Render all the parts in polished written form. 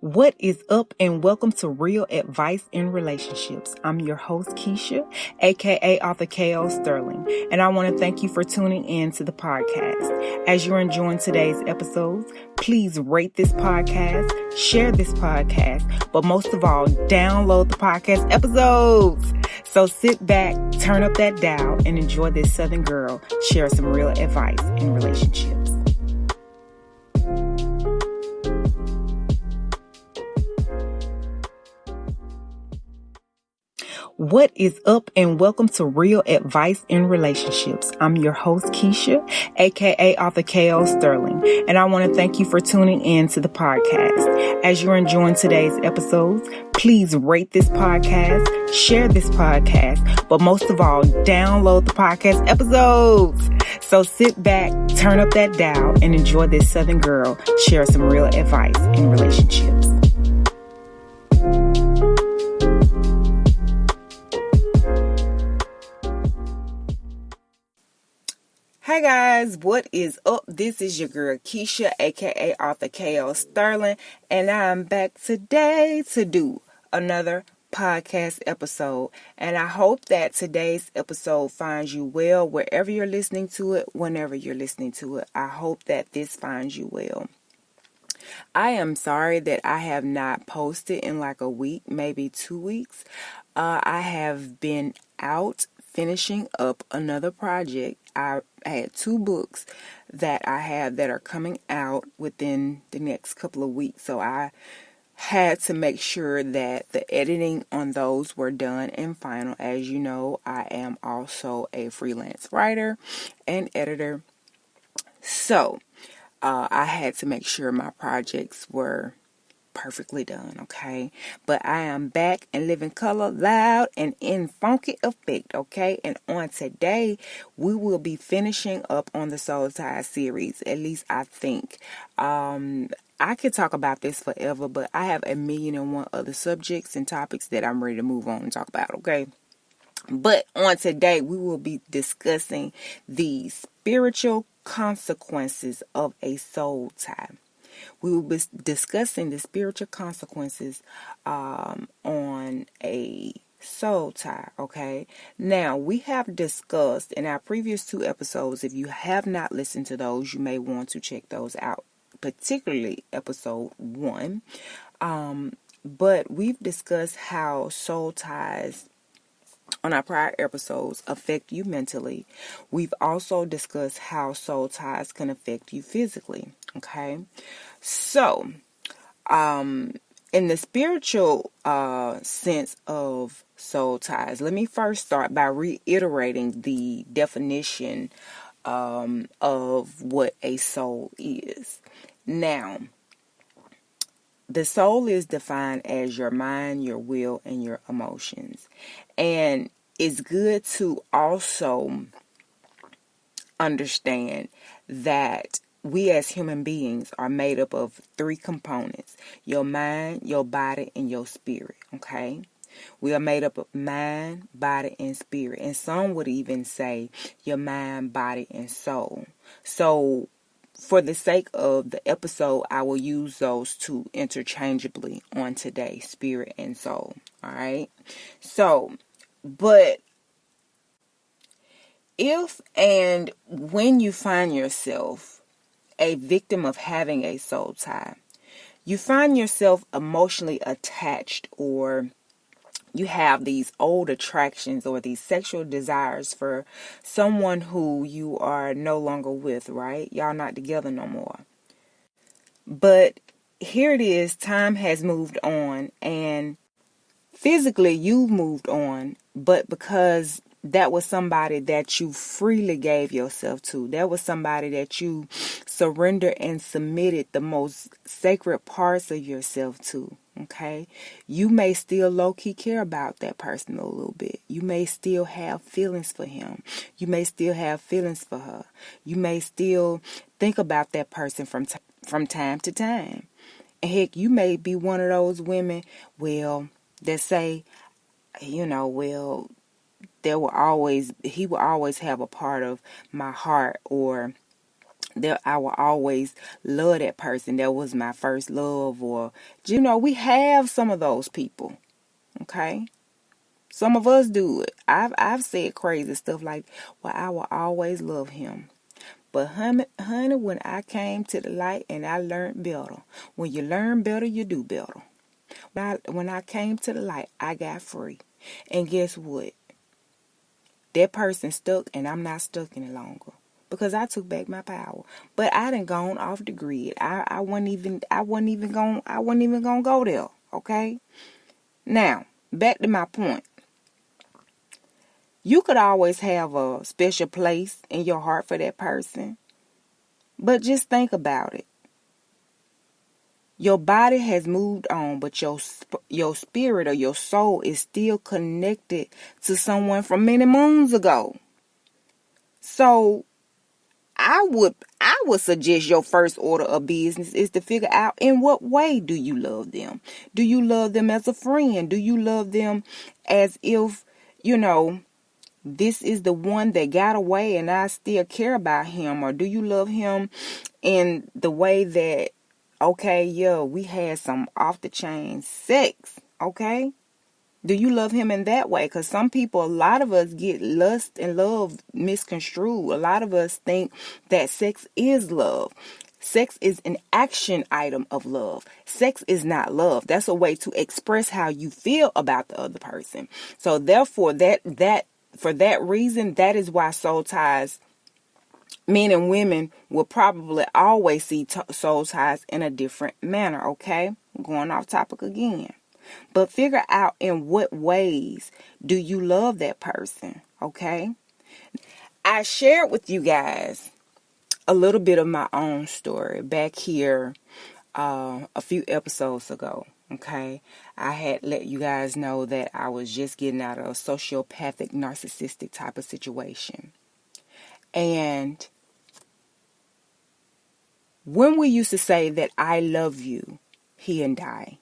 What is up, and welcome to Real Advice in Relationships. I'm your host, Keisha, aka Author K.O. Sterling, and I want to thank you for tuning in to the podcast. As you're enjoying today's episodes, please rate this podcast, share this podcast, but most of all, download the podcast episodes. So sit back, turn up that dial, and enjoy this Southern girl share some real advice in relationships. What is up, and welcome to Real Advice in Relationships. I'm your host, Keisha, aka Author K.O. Sterling, and I want to thank you for tuning in to the podcast. As you're enjoying today's episodes, please rate this podcast, share this podcast, but most of all, download the podcast episodes. So sit back, turn up that dial, and enjoy this Southern girl share some real advice in relationships. Hey guys, what is up? This is your girl Keisha, aka Author K.O. Sterling, and I'm back today to do another podcast episode. And I hope that today's episode finds you well wherever you're listening to it, whenever you're listening to it. I hope that this finds you well. I am sorry that I have not posted in like a week, maybe 2 weeks. I have been out finishing up another project. I had 2 books that I have that are coming out within the next couple of weeks. So I had to make sure that the editing on those were done and final. As you know, I am also a freelance writer and editor. So I had to make sure my projects were perfectly done, okay? But I am back and living color, loud and in funky effect, okay? And on today, we will be finishing up on the Soul Ties series. At least I think. I could talk about this forever, but I have 1,000,001 other subjects and topics that I'm ready to move on and talk about, okay? But on today, we will be discussing the spiritual consequences of a soul tie. We will be discussing the spiritual consequences on a soul tie, okay? Now, we have discussed in our previous 2 episodes, if you have not listened to those, you may want to check those out, particularly episode 1. But we've discussed how soul ties on our prior episodes affect you mentally. We've also discussed how soul ties can affect you physically, okay? So, in the spiritual sense of soul ties, let me first start by reiterating the definition of what a soul is. Now, the soul is defined as your mind, your will, and your emotions. And it's good to also understand that we as human beings are made up of 3 components: your mind, your body, and your spirit, okay? We are made up of mind, body, and spirit. And some would even say your mind, body, and soul. So, for the sake of the episode, I will use those 2 interchangeably on today, spirit and soul, all right? So, but if and when you find yourself a victim of having a soul tie, you find yourself emotionally attached, or you have these old attractions or these sexual desires for someone who you are no longer with, right? Y'all not together no more. But here it is, time has moved on, and physically you've moved on, but because that was somebody that you freely gave yourself to, that was somebody that you surrendered and submitted the most sacred parts of yourself to, okay? You may still low-key care about that person a little bit. You may still have feelings for him. You may still have feelings for her. You may still think about that person from time to time. And heck, you may be one of those women, that say, he will always have a part of my heart, or that I will always love that person. That was my first love. Or, we have some of those people. Okay? Some of us do it. I've said crazy stuff like, well, I will always love him. But honey, when I came to the light and I learned better. When you learn better, you do better. When I came to the light, I got free. And guess what? That person stuck and I'm not stuck any longer. Because I took back my power. But I done gone off the grid. I wasn't even gonna go there. Okay? Now, back to my point. You could always have a special place in your heart for that person. But just think about it. Your body has moved on, but your spirit or your soul is still connected to someone from many moons ago. So I would suggest your first order of business is to figure out, in what way do you love them? Do you love them as a friend? Do you love them as if, this is the one that got away and I still care about him? Or do you love him in the way that, okay, yeah, we had some off the chain sex, okay? Do you love him in that way? Because some people, a lot of us get lust and love misconstrued. A lot of us think that sex is love. Sex is an action item of love. Sex is not love. That's a way to express how you feel about the other person. So therefore, for that reason, that is why soul ties, men and women, will probably always see soul ties in a different manner, okay? Going off topic again. But figure out, in what ways do you love that person, okay? I shared with you guys a little bit of my own story back here a few episodes ago, okay? I had let you guys know that I was just getting out of a sociopathic, narcissistic type of situation. And when we used to say that I love you, he and I,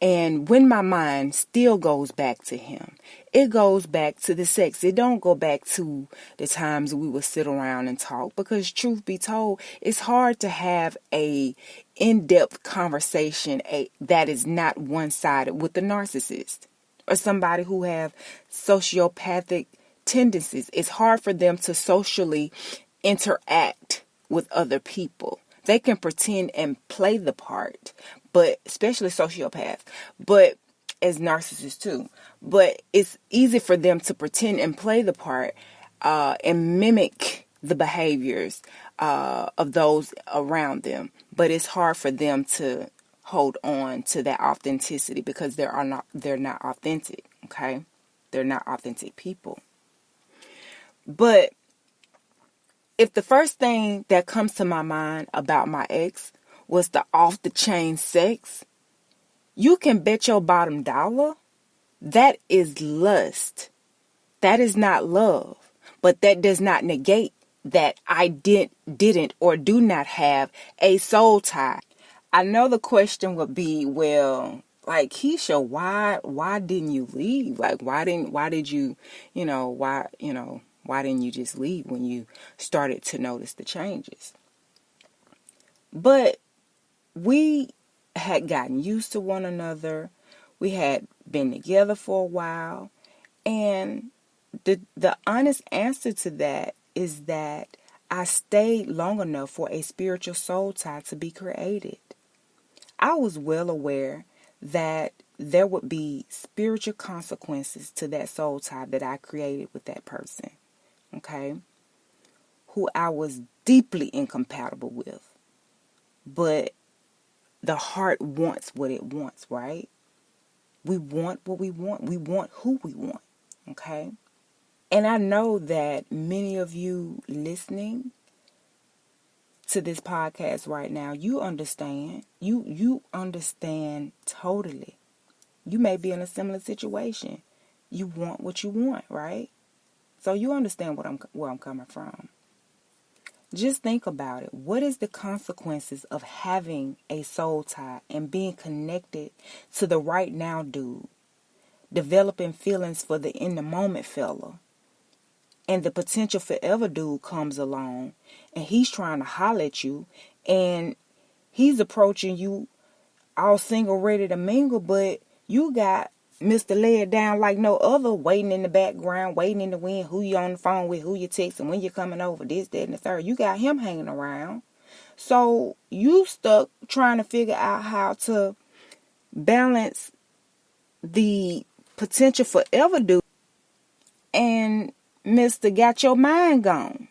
and when my mind still goes back to him, it goes back to the sex. It don't go back to the times we would sit around and talk, because truth be told, it's hard to have a in-depth conversation that is not one-sided with the narcissist or somebody who have sociopathic tendencies. It's hard for them to socially interact with other people. They can pretend and play the part, but especially sociopaths, but as narcissists too. But it's easy for them to pretend and play the part and mimic the behaviors of those around them. But it's hard for them to hold on to that authenticity, because they're not authentic. Okay, they're not authentic people. But if the first thing that comes to my mind about my ex was the off-the-chain sex, you can bet your bottom dollar that is lust. That is not love. But that does not negate that I didn't or do not have a soul tie. I know the question would be, well, like, Keisha, why didn't you leave? Like, why did you, why didn't you just leave when you started to notice the changes? But we had gotten used to one another. We had been together for a while. And the honest answer to that is that I stayed long enough for a spiritual soul tie to be created. I was well aware that there would be spiritual consequences to that soul tie that I created with that person. Okay, who I was deeply incompatible with. But the heart wants what it wants, right? We want what we want. We want who we want, okay? And I know that many of you listening to this podcast right now, you understand. You understand totally. You may be in a similar situation. You want what you want, right? So you understand where I'm coming from. Just think about it. What is the consequences of having a soul tie and being connected to the right now dude? Developing feelings for the in the moment fella. and the potential forever dude comes along and he's trying to holler at you and he's approaching you all single, ready to mingle, but you got Mr. Lay It Down like no other waiting in the background, waiting in the wind, who you on the phone with, who you texting, when you're coming over, this, that, and the third. You got him hanging around. So you stuck trying to figure out how to balance the potential forever dude and Mr. Got Your Mind Gone.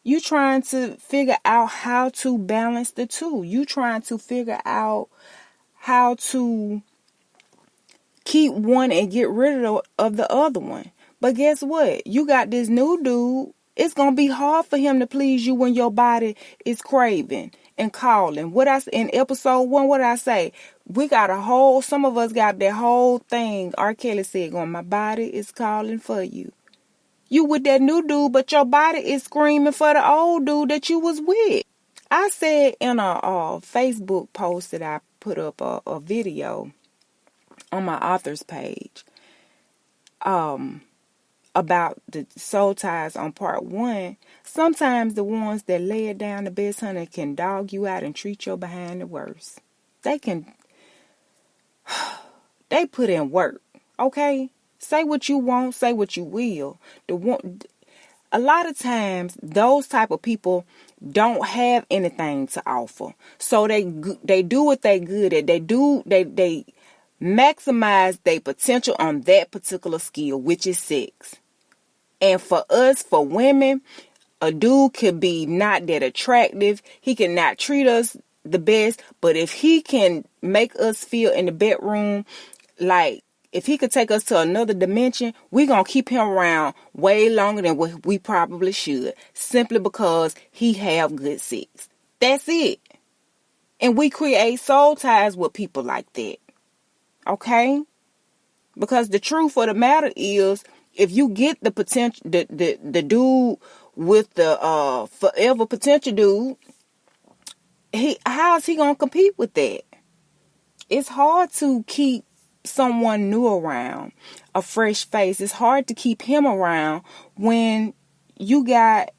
You trying to figure out how to balance the two. You trying to figure out how to keep one and get rid of the other one. But guess what? You got this new dude. It's going to be hard for him to please you when your body is craving and calling. In episode 1, what did I say? We got some of us got that whole thing R. Kelly said going, my body is calling for you. You with that new dude, but your body is screaming for the old dude that you was with. I said in a Facebook post that I put up a video on my author's page about the soul ties on part 1. Sometimes the ones that lay it down the best, honey, can dog you out and treat your behind the worst. They put in work, okay? Say what you want, say what you will. A lot of times, those type of people don't have anything to offer. So they do what they good at. They maximize their potential on that particular skill, which is sex. And for us, for women, a dude could be not that attractive. He can not treat us the best. But if he can make us feel in the bedroom like, if he could take us to another dimension, we're going to keep him around way longer than what we probably should. Simply because he have good sex. That's it. And we create soul ties with people like that. Okay? Because the truth of the matter is, if you get the potential, the dude with the forever potential dude, how's he going to compete with that? It's hard to keep someone new around, a fresh face. It's hard to keep him around when you got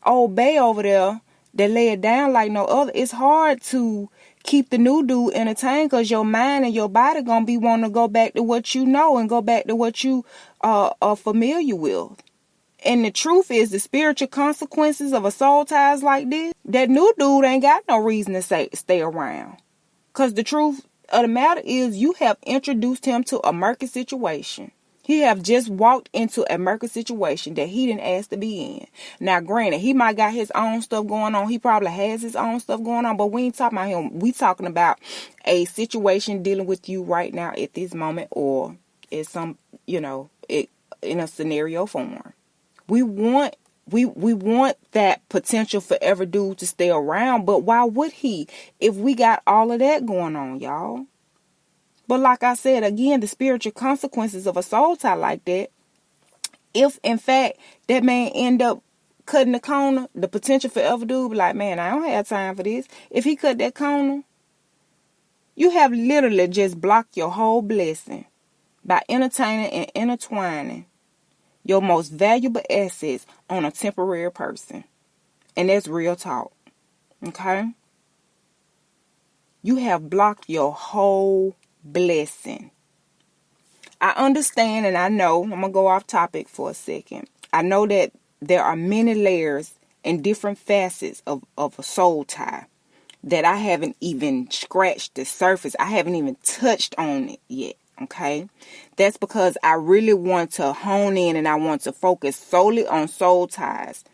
old Bay over there that lay it down like no other. It's hard to keep the new dude entertained because your mind and your body gonna be wanting to go back to what you know and go back to what you are familiar with. And the truth is, the spiritual consequences of a soul ties like this, that new dude ain't got no reason to stay around. Because the truth of the matter is, you have introduced him to a murky situation. He have just walked into a murky situation that he didn't ask to be in. Now, granted, he might got his own stuff going on. He probably has his own stuff going on, but we ain't talking about him. We talking about a situation dealing with you right now at this moment, or it's some, in a scenario form. We want that potential forever dude to stay around, but why would he if we got all of that going on, y'all? But like I said, again, the spiritual consequences of a soul tie like that, if in fact that man end up cutting the corner, the potential forever dude be like, man, I don't have time for this. If he cut that corner, you have literally just blocked your whole blessing by entertaining and intertwining your most valuable assets on a temporary person. And that's real talk. Okay? You have blocked your whole blessing. I understand and I know, I'm going to go off topic for a second. I know that there are many layers and different facets of a soul tie that I haven't even scratched the surface. I haven't even touched on it yet. Okay, that's because I really want to hone in and I want to focus solely on soul ties.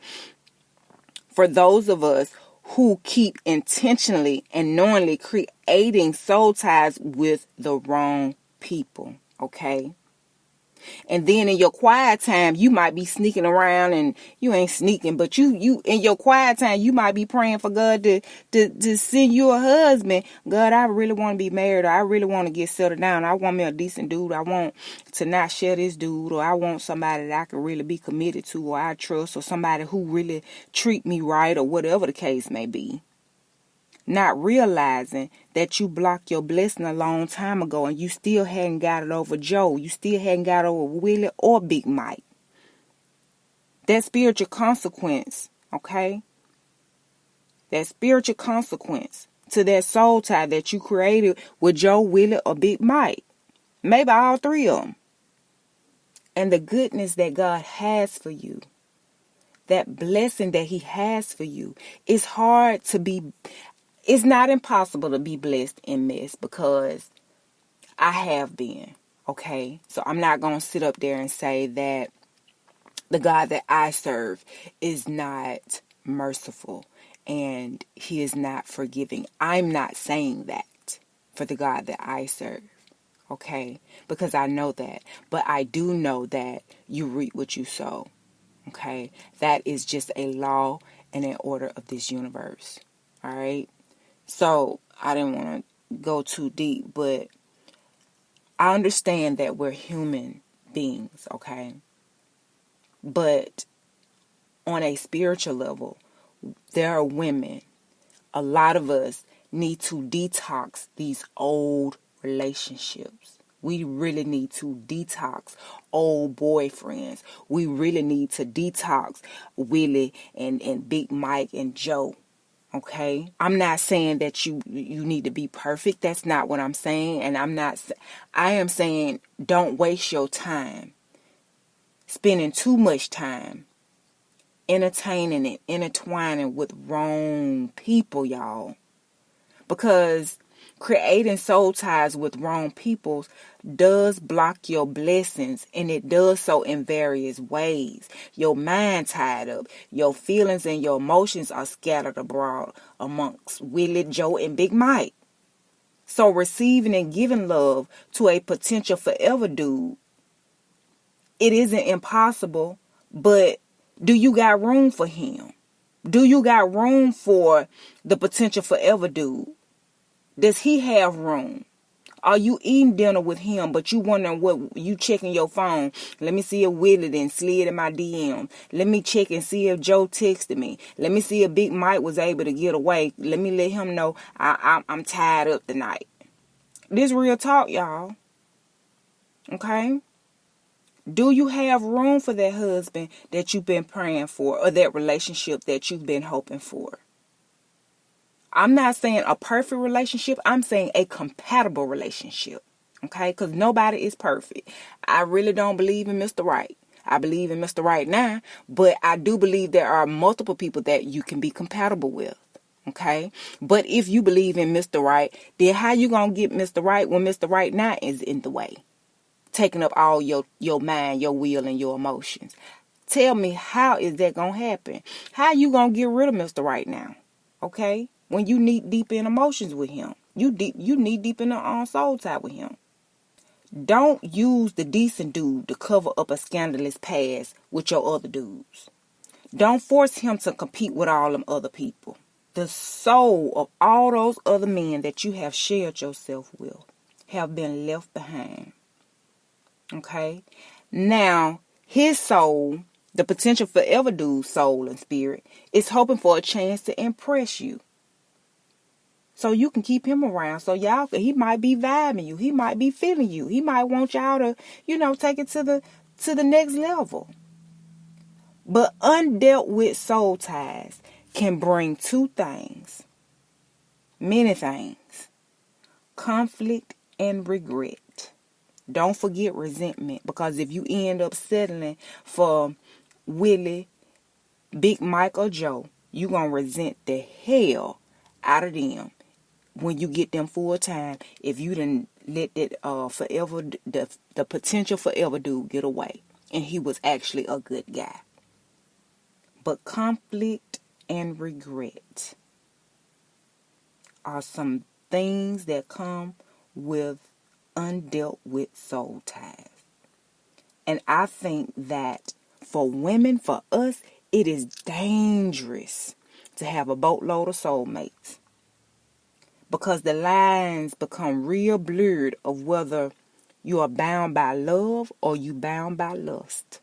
For those of us who keep intentionally and knowingly creating soul ties with the wrong people. Okay. And then in your quiet time, you might be sneaking around, and you ain't sneaking, but you in your quiet time, you might be praying for God to send you a husband. God, I really want to be married, or I really want to get settled down. I want me a decent dude. I want to not share this dude, or I want somebody that I can really be committed to, or I trust, or somebody who really treat me right, or whatever the case may be. not realizing that you blocked your blessing a long time ago and you still hadn't got it over Joe. You still hadn't got it over Willie or Big Mike. That spiritual consequence, okay? That spiritual consequence to that soul tie that you created with Joe, Willie, or Big Mike. Maybe all three of them. And the goodness that God has for you, that blessing that he has for you, it's hard to be, it's not impossible to be blessed in mess, because I have been, okay? So I'm not going to sit up there and say that the God that I serve is not merciful and he is not forgiving. I'm not saying that for the God that I serve, okay? Because I know that. But I do know that you reap what you sow, okay? That is just a law and an order of this universe, all right? So I didn't want to go too deep, but I understand that we're human beings, okay? But on a spiritual level, there are women, a lot of us need to detox these old relationships. We really need to detox old boyfriends. We really need to detox Willie and Big Mike and Joe. Okay? I'm not saying that you need to be perfect. That's not what I'm saying. And I am saying don't waste your time spending too much time entertaining and intertwining with wrong people, y'all. Because creating soul ties with wrong people does block your blessings, and it does so in various ways. Your mind tied up, your feelings and your emotions are scattered abroad amongst Willie, Joe, and Big Mike. So receiving and giving love to a potential forever dude, it isn't impossible, but do you got room for him? Do you got room for the potential forever dude? Does he have room? Are you eating dinner with him, but you wondering what, you checking your phone? Let me see if Willie then slid in my DM. Let me check and see if Joe texted me. Let me see if Big Mike was able to get away. Let me let him know I'm tied up tonight. This real talk, y'all. Okay? Do you have room for that husband that you've been praying for, or that relationship that you've been hoping for? I'm not saying a perfect relationship. I'm saying a compatible relationship. Okay? Because nobody is perfect. I really don't believe in Mr. Right. I believe in Mr. Right now, but I do believe there are multiple people that you can be compatible with. Okay? But if you believe in Mr. Right, then how you going to get Mr. Right when Mr. Right now is in the way? Taking up all your mind, your will, and your emotions. Tell me, how is that going to happen? How you going to get rid of Mr. Right now? Okay? When you knee deep in emotions with him. You knee deep in the soul tie with him. Don't use the decent dude to cover up a scandalous past with your other dudes. Don't force him to compete with all them other people. The soul of all those other men that you have shared yourself with have been left behind. Okay? Now, his soul, the potential forever dude's soul and spirit, is hoping for a chance to impress you. So you can keep him around. So he might be vibing you. He might be feeling you. He might want y'all to, take it to the next level. But undealt with soul ties can bring two things. Many things. Conflict and regret. Don't forget resentment, because if you end up settling for Willie, Big Mike, or Joe, you're going to resent the hell out of them when you get them full time, if you didn't let that forever, the potential forever dude get away. And he was actually a good guy. But conflict and regret are some things that come with undealt with soul ties. And I think that for women, for us, it is dangerous to have a boatload of soulmates, because the lines become real blurred of whether you are bound by love or you bound by lust.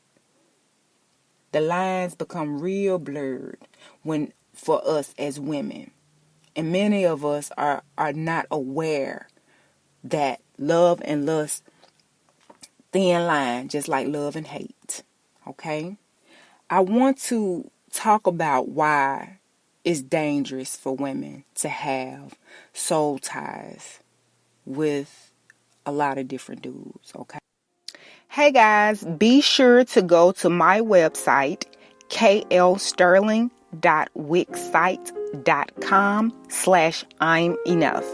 The lines become real blurred for us as women. And many of us are not aware that love and lust, thin line, just like love and hate. Okay? I want to talk about why it's dangerous for women to have soul ties with a lot of different dudes. Okay? Hey guys, be sure to go to my website, klsterling.wixsite.com/I'm enough.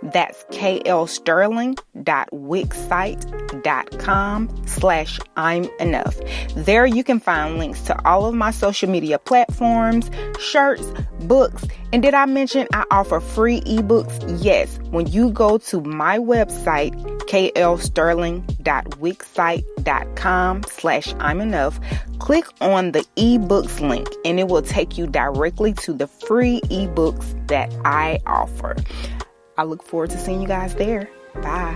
That's klsterling.wixsite.com/I'm enough. There you can find links to all of my social media platforms, shirts, books, and did I mention I offer free ebooks? Yes, when you go to my website, klsterling.wixsite.com/I'm enough, click on the ebooks link and it will take you directly to the free ebooks that I offer. I look forward to seeing you guys there. Bye.